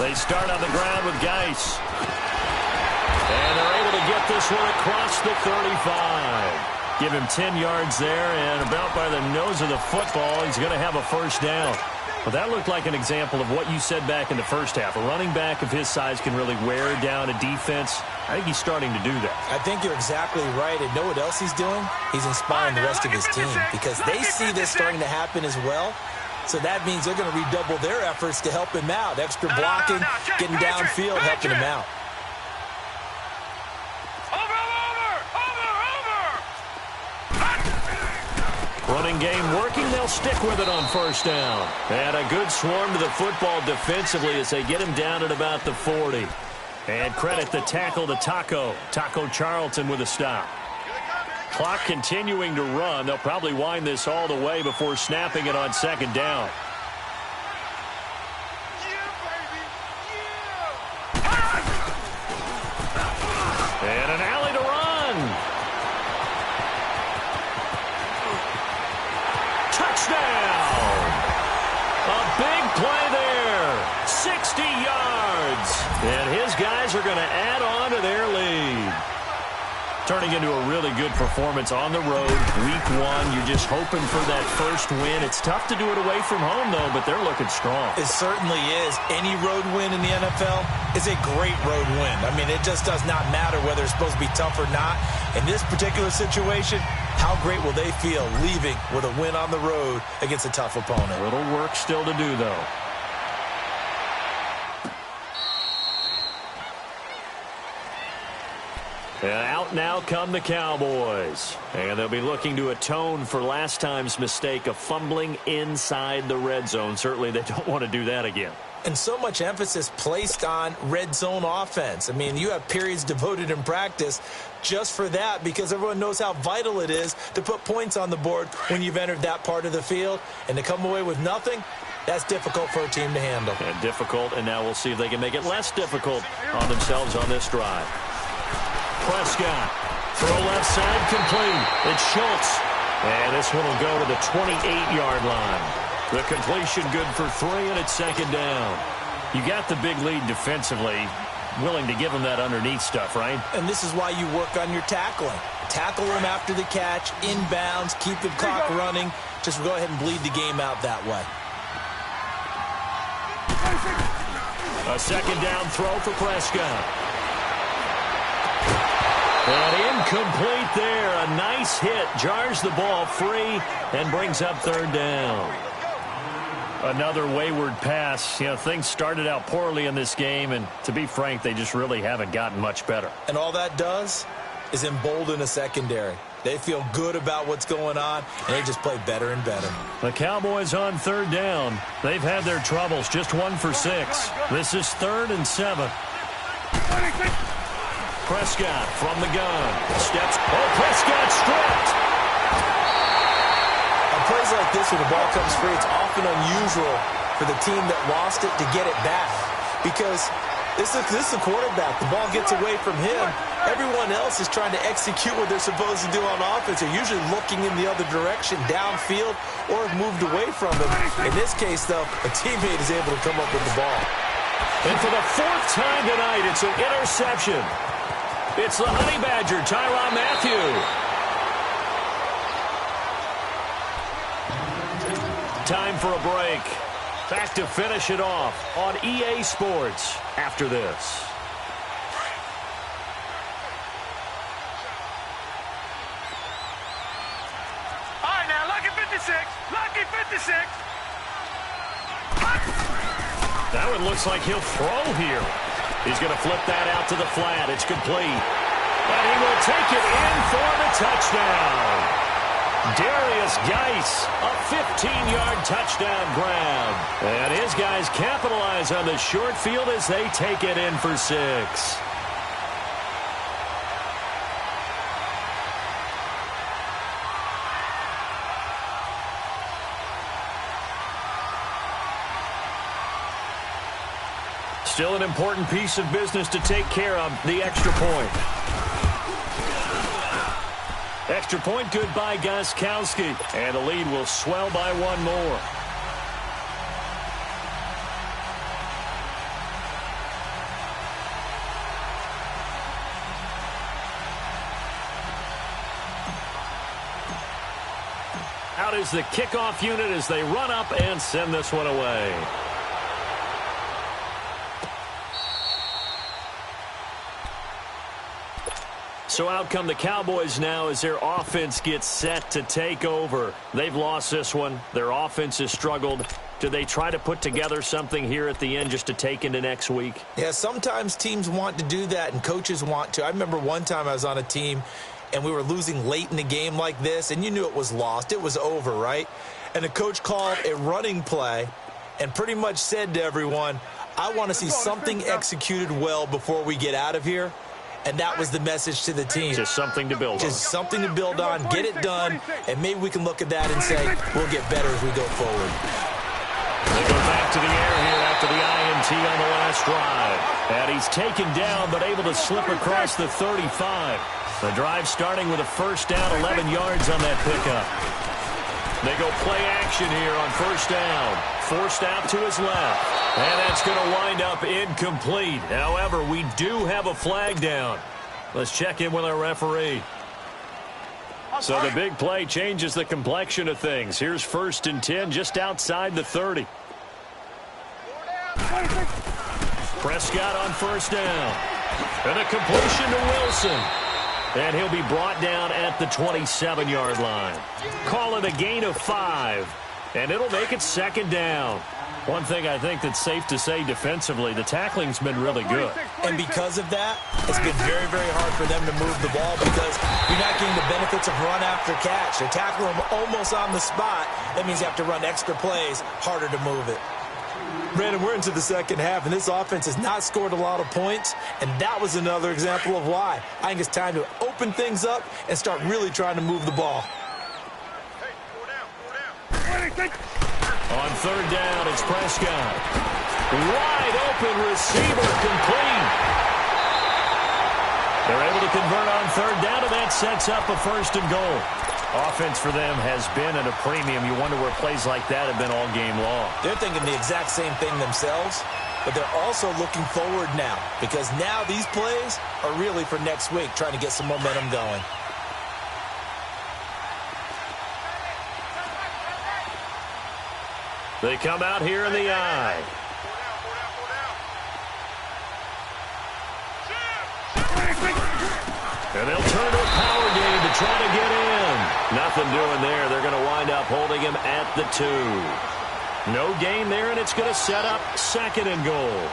They start on the ground with Geis. And they're able to get this one across the 35. Give him 10 yards there, and about by the nose of the football, he's going to have a first down. Well, that looked like an example of what you said back in the first half. A running back of his size can really wear down a defense. I think he's starting to do that. I think you're exactly right. And know what else he's doing? He's inspiring the rest of his team because they see this starting to happen as well. So that means they're going to redouble their efforts to help him out. Extra blocking, getting downfield, helping him out. Running game working. They'll stick with it on first down. And a good swarm to the football defensively as they get him down at about the 40. And credit the tackle to Taco Charlton with a stop. Clock continuing to run. They'll probably wind this all the way before snapping it on second down. And an alley to run. Touchdown. A big play there. 60 yards. And his guys are going to add on to their lead. Turning into a really good performance on the road. Week 1, you're just hoping for that first win. It's tough to do it away from home, though, but they're looking strong. It certainly is. Any road win in the NFL is a great road win. I mean, it just does not matter whether it's supposed to be tough or not. In this particular situation, how great will they feel leaving with a win on the road against a tough opponent? A little work still to do, though. And out now come the Cowboys. And they'll be looking to atone for last time's mistake of fumbling inside the red zone. Certainly they don't want to do that again. And so much emphasis placed on red zone offense. I mean, you have periods devoted in practice just for that because everyone knows how vital it is to put points on the board when you've entered that part of the field. And to come away with nothing, that's difficult for a team to handle. And difficult, and now we'll see if they can make it less difficult on themselves on this drive. Prescott, throw left side complete. It's Schultz. And this one will go to the 28-yard line. The completion good for 3, and it's second down. You got the big lead defensively. Willing to give them that underneath stuff, right? And this is why you work on your tackling. Tackle them after the catch, inbounds, keep the clock running. Just go ahead and bleed the game out that way. A second down throw for Prescott. And incomplete there. A nice hit. Jars the ball free and brings up third down. Another wayward pass. You know, things started out poorly in this game, and to be frank, they just really haven't gotten much better. And all that does is embolden a secondary. They feel good about what's going on, and they just play better and better. The Cowboys on third down. They've had their troubles. Just 1 for 6. This is 3rd and 7. Prescott from the gun. Steps. Oh, Prescott stripped. On plays like this, when the ball comes free, it's often unusual for the team that lost it to get it back. Because this is the quarterback. The ball gets away from him. Everyone else is trying to execute what they're supposed to do on offense. They're usually looking in the other direction, downfield, or have moved away from him. In this case, though, a teammate is able to come up with the ball. And for the 4th time tonight, it's an interception. It's the Honey Badger, Tyrann Mathieu. for a break. Back to finish it off on EA Sports after this. All right, now, lucky 56. Lucky 56. That one looks like he'll throw here. He's going to flip that out to the flat. It's complete. And he will take it in for the touchdown. Darius Geis, a 15-yard touchdown grab. And his guys capitalize on the short field as they take it in for 6. Still an important piece of business to take care of, the extra point. Extra point good by Gostkowski. And the lead will swell by one more. Out is the kickoff unit as they run up and send this one away. So out come the Cowboys now as their offense gets set to take over. They've lost this one. Their offense has struggled. Do they try to put together something here at the end just to take into next week? Yeah, sometimes teams want to do that and coaches want to. I remember one time I was on a team and we were losing late in the game like this, and you knew it was lost. It was over, right? And the coach called a running play and pretty much said to everyone, I want to see something executed well before we get out of here. And that was the message to the team. Just something to build on. Just something to build on, get it done, and maybe we can look at that and say, we'll get better as we go forward. They go back to the air here after the INT on the last drive. And he's taken down, but able to slip across the 35. The drive starting with a first down, 11 yards on that pickup. They go play action here on first down. Forced out to his left. And that's going to wind up incomplete. However, we do have a flag down. Let's check in with our referee. So the big play changes the complexion of things. Here's 1st and 10 just outside the 30. Prescott on first down. And a completion to Wilson. And he'll be brought down at the 27-yard line. Call it a gain of 5. And it'll make it 2nd down. One thing I think that's safe to say defensively, the tackling's been really good. And because of that, it's been very, very hard for them to move the ball because you're not getting the benefits of run after catch. They're tackling them almost on the spot. That means you have to run extra plays, harder to move it. Brandon, we're into the second half, and this offense has not scored a lot of points, and that was another example of why. I think it's time to open things up and start really trying to move the ball. On 3rd down, it's Prescott. Wide open receiver, complete. They're able to convert on 3rd down, and that sets up a 1st and goal. Offense for them has been at a premium. You wonder where plays like that have been all game long. They're thinking the exact same thing themselves, but they're also looking forward now because now these plays are really for next week, trying to get some momentum going. They come out here in the eye. And they'll turn to a power game to try to get in. Nothing doing there. They're going to wind up holding him at the 2. No gain there, and it's going to set up 2nd and goal.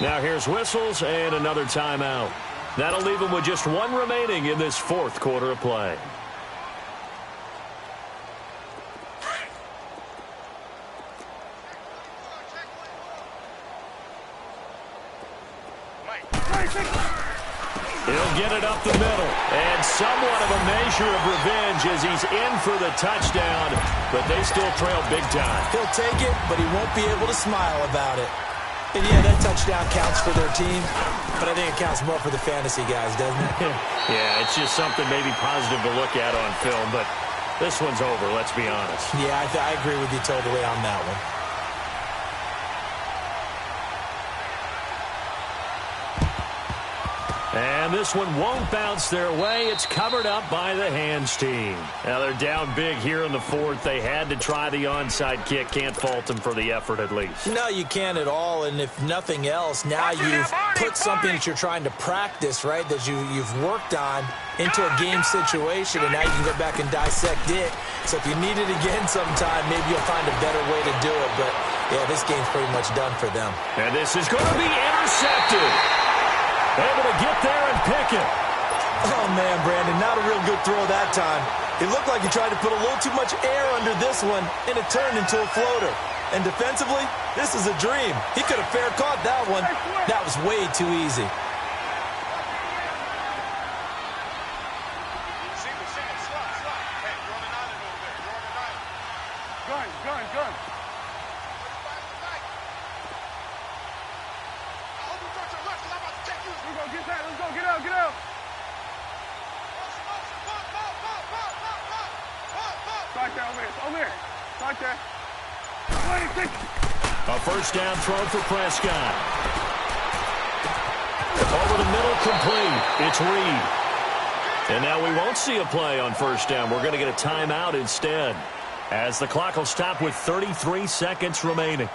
Now here's whistles and another timeout. That'll leave them with just 1 remaining in this 4th quarter of play. He'll get it up the middle. And somewhat of a measure of revenge as he's in for the touchdown, but they still trail big time. He'll take it, but he won't be able to smile about it. And yeah, that touchdown counts for their team, but I think it counts more for the fantasy guys, doesn't it? Yeah, it's just something maybe positive to look at on film, but this one's over, let's be honest. Yeah, I agree with you totally on that one. And this one won't bounce their way. It's covered up by the hands team. Now they're down big here in the fourth. They had to try the onside kick. Can't fault them for the effort at least. No, you can't at all. And if nothing else, now you've put something that you're trying to practice, right, that you've worked on into a game situation, and now you can go back and dissect it. So if you need it again sometime, maybe you'll find a better way to do it. But, yeah, this game's pretty much done for them. And this is going to be intercepted. Able to get there and pick it. Oh, man, Brandon, not a real good throw that time. It looked like he tried to put a little too much air under this one, and it turned into a floater. And defensively, this is a dream. He could have fair caught that one. That was way too easy. Gun. Get out. Start there, over here. Start there. 26. A first down throw for Prescott. Over the middle, complete. It's Reed. And now we won't see a play on first down. We're going to get a timeout instead, as the clock will stop with 33 seconds remaining.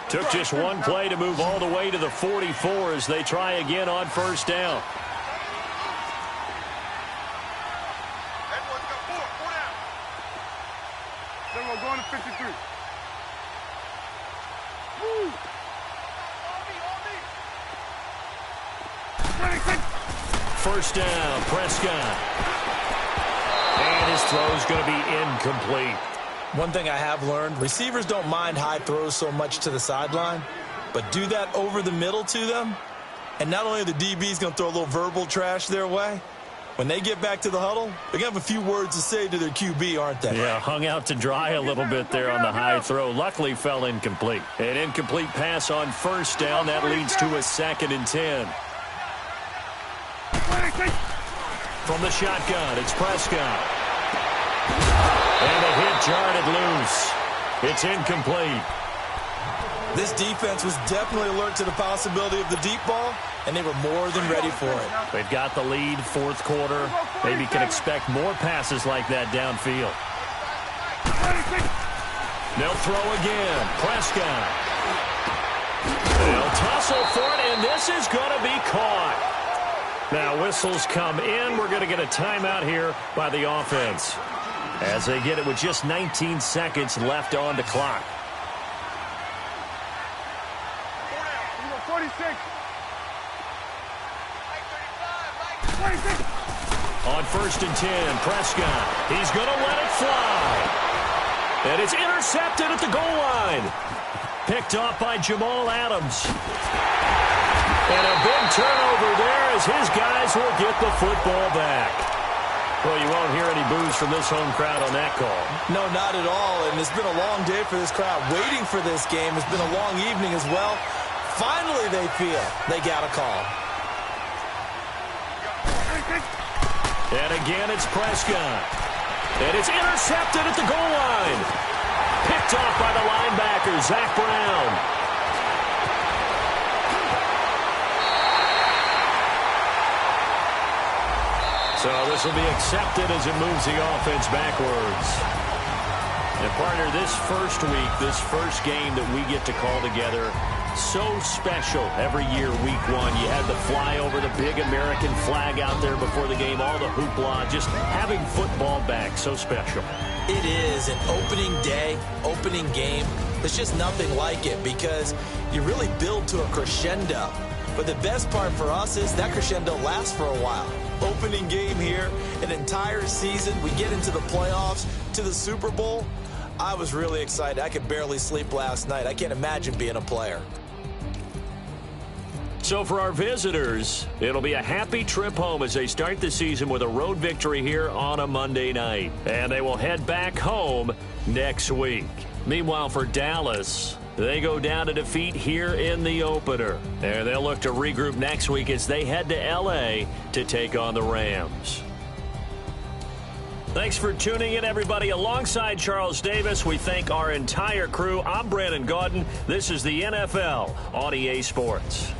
Took just one play to move all the way to the 44 as they try again on first down. Then we're going to 53. Woo! First down, Prescott. And his throw is going to be incomplete. One thing I have learned, receivers don't mind high throws so much to the sideline, but do that over the middle to them, and not only are the DBs going to throw a little verbal trash their way, when they get back to the huddle, they're going to have a few words to say to their QB, aren't they? Yeah, hung out to dry a little bit there on the high throw. Luckily fell incomplete. An incomplete pass on first down. That leads to a 2nd and 10. From the shotgun, it's Prescott. And the hit jarred it loose. It's incomplete. This defense was definitely alert to the possibility of the deep ball, and they were more than ready for it. They've got the lead, fourth quarter. Maybe can expect more passes like that downfield. They'll throw again. Prescott. They'll tussle for it, and this is going to be caught. Now whistles come in. We're going to get a timeout here by the offense, as they get it with just 19 seconds left on the clock. 46. On 1st and 10, Prescott. He's going to let it fly. And it's intercepted at the goal line. Picked off by Jamal Adams. And a big turnover there as his guys will get the football back. Well, you won't hear any boos from this home crowd on that call. No, not at all. And it's been a long day for this crowd. Waiting for this game. It's been a long evening as well. Finally, they feel they got a call. And again, it's Prescott. And it's intercepted at the goal line. Picked off by the linebacker, Zach Brown. So this will be accepted as it moves the offense backwards. And partner, this first week, this first game that we get to call together, so special every year, week one. You had the flyover, the big American flag out there before the game, all the hoopla, just having football back, so special. It is an opening day, opening game. There's just nothing like it because you really build to a crescendo. But the best part for us is that crescendo lasts for a while. Opening game here, an entire season. We get into the playoffs, to the Super Bowl. I was really excited. I could barely sleep last night. I can't imagine being a player. So for our visitors, it'll be a happy trip home as they start the season with a road victory here on a Monday night. And they will head back home next week. Meanwhile, for Dallas, they go down to defeat here in the opener. And they'll look to regroup next week as they head to L.A. to take on the Rams. Thanks for tuning in, everybody. Alongside Charles Davis, we thank our entire crew. I'm Brandon Gaudin. This is the NFL on EA Sports.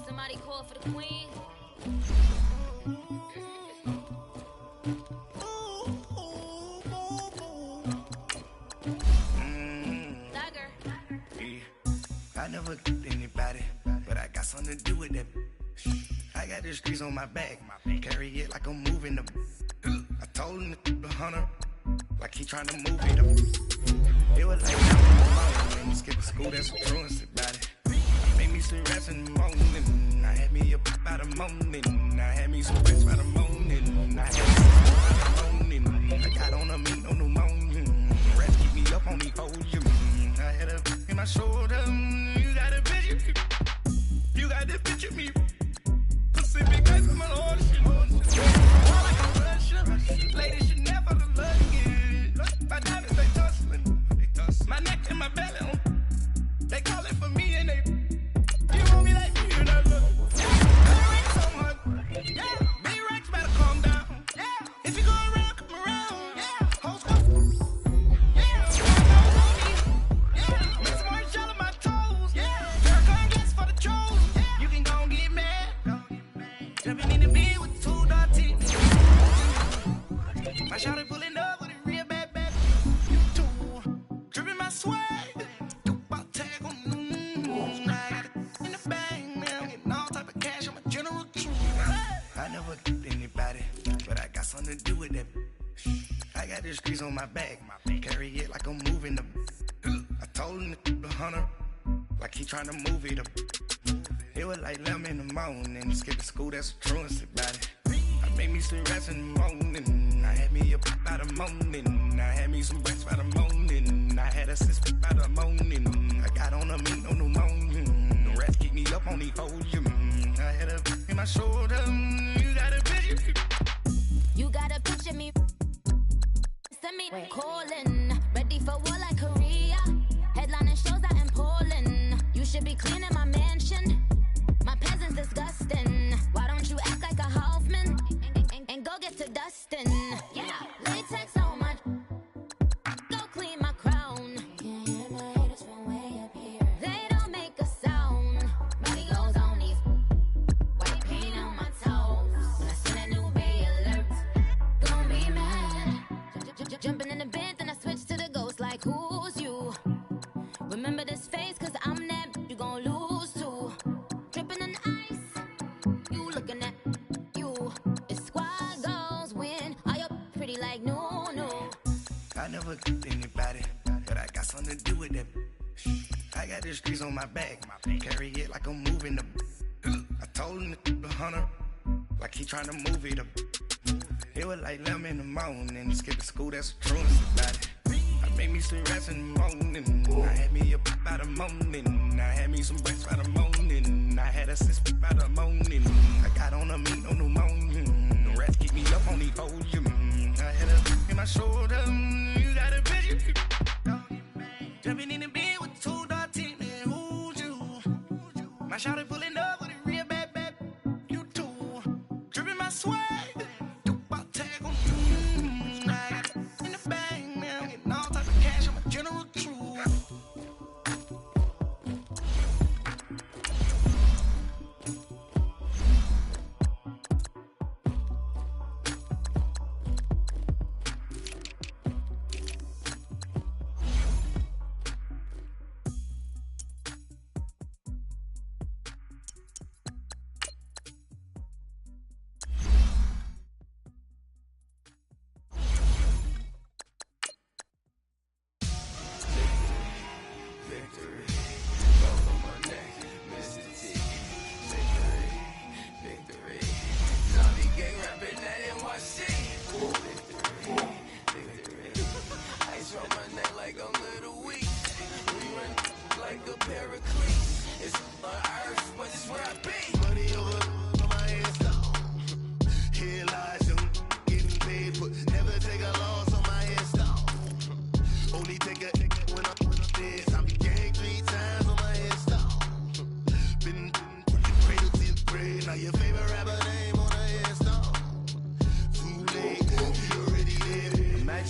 Somebody call for the queen. I never killed anybody, but I got something to do with that. I got the streets on my back, carry it like I'm moving the. I told him the hunter, like he trying to move it up. It was like when you skip school, that's a truancy about it. Made me some rest in the morning. I had me up by the morning. I had me some rest by the morning. I had me some by the morning. I got on a meat on the morning. Rest keep me up on the podium. I had a in my shoulder. You got a picture. You got the picture me. Pacific ice on my ocean. All like a Russian. Ladies should never look again. My diamonds they tussling. My neck and my belly. They call it for me and they. You want me like me and I look. So much. Yeah. B-Rex better calm down. Yeah. If you go around, come around. Yeah. Hoes go. Yeah. Yeah. Make some orange gel on my toes. Yeah. Girl, come guess for the trolls. Yeah. You can go and get mad. Jumping in the bed with 2 dark teeth. My shawty pulling up with a real bad bad. You too. Dripping my swag. I never killed anybody, but I got something to do with that. I got the streets on my back, carry it like I'm moving the. I told him the hunter, like he trying to move it up. It was like 11 in the morning, skip school, that's a truancy about it. I made me some rest in the morning. I had me up by the morning. I had me some rest by the morning. I had a sister by the morning. I got on a meat on the morning. The rest keep me up on the podium. I had a in my shoulder. You got a picture. You got a picture me. Send me calling. Ready for war like Korea. Headlining shows out in Poland. You should be cleaning my mansion. My peasants disgusting. Why don't you act like a Hoffman and go get to dustin'? Yeah, latex on my. Go clean my crown. Can't hear my haters from way up here. They don't make a sound. Body goes on these. White paint on my toes. When I send a new bay alert, gon' be mad. Jumping in the bed, then I switch to the ghost like who's you? Remember this face, cause I'm that you gon' lose too. Dripping in ice, you looking at you. It's squad goals win. Are you pretty like no? I never killed anybody, but I got something to do with that. I got the streets on my back, carry it like I'm moving the. I told him the hunter, like he trying to move it up. It was like 11 in the morning, skip school, that's a truancy about it. I made me some rest in the morning. I had me up by the morning. I had me some rest by the morning. I had a sister by the morning. I got on a meat on the morning. The rest keep me up on the podium. I had a in my shoulder. You got a picture. Jumping in the bed with 2 dark teeth. Man, who's you? My shawty pulling up with a real bad bad. You too. Dripping my swag. General True.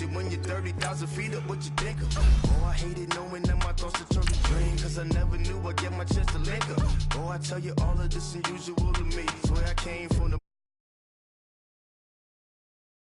you when you're 30,000 feet up, what you think of? Oh, I hated knowing that my thoughts would turn to dream, cause I never knew I'd get my chance to link up. Oh, I tell you all of this unusual to me. Swear I came from the